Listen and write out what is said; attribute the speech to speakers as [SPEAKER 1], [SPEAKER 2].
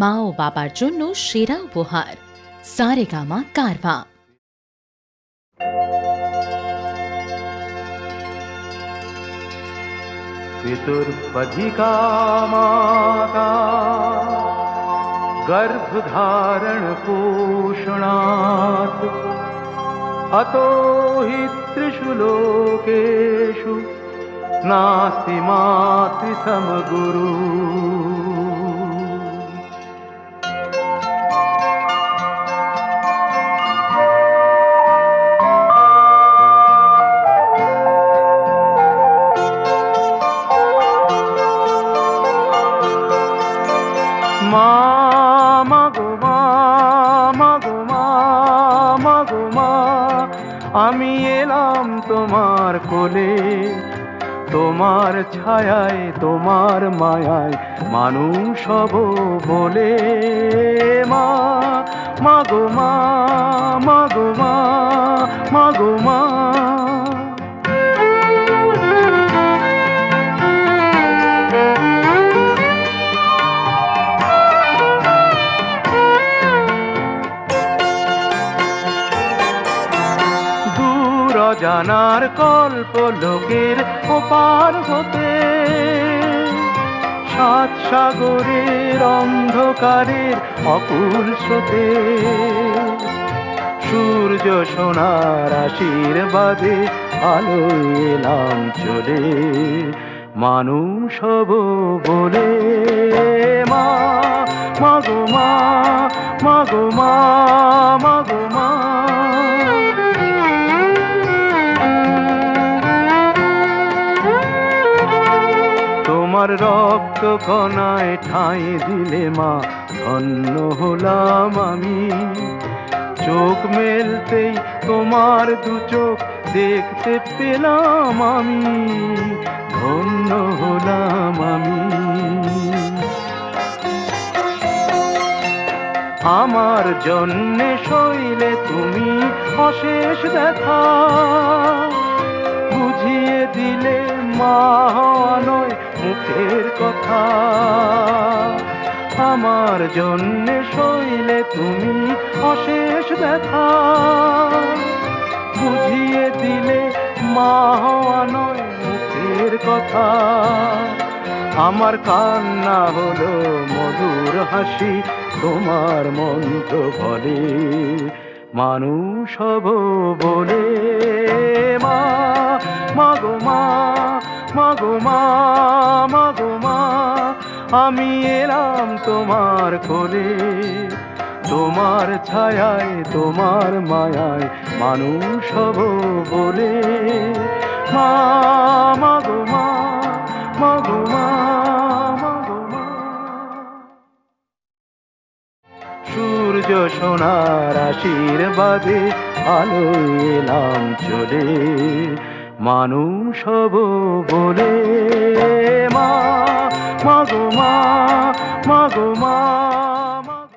[SPEAKER 1] মা ও বাবার জন্য সেরা উপহার সারেগামা কারভা।
[SPEAKER 2] पितुर्पधिका माता गर्भधारणपोषणात् अतो हि त्रिषु लोकेषु नास्ति मातृसमगुरु। মা মাগো মা মাগো মা মাগো মা, আমি এলাম তোমার কোলে, তোমার ছায়ায় তোমার মায়ায় মানুষ হব বলে। মা মাগো মা মাগো মা মাগো মা। জানার কল্প লোকের ওপার হতে, সাত সাগরের অন্ধকারের অকুল স্রোতে, সূর্য সোনার আশীর্বাদে আলোয় এলাম চলে, মানুষ হব বলে। মা মাগো মা মাগো মা মাগো মা। তোমার রক্ত কণায় ঠাঁই দিলে মা ধন্য হলাম আমি, চোখ মেলতেই তোমার দু চোখ দেখতে পেলাম আমি, ধন্য হলাম আমি। আমার জন্যে সইলে তুমি অশেষ দেখা, বুঝিয়ে দিলে মা হওয়া নয় মুখের কথা। আমার জন্যে সইলে তুমি অশেষ দেখা, বুঝিয়ে দিলে মা হওয়া নয় মুখের কথা। আমার কান্না হলো মধুর হাসি, তোমার মন্ত্র বলে মানুষ হব বলে। মা মাগো মা মাগো মা মাগো মা, আমি এলাম তোমার কোলে, তোমার ছায়ায় তোমার মায়ায় মানুষ হব বলে। মা মাগো মা মাগো মা মাগো মা। সূর্য সোনার আশীর্বাদে আলোয় এলাম চলে, মানুষ হব বলে। মা মাগো মা মাগো মা।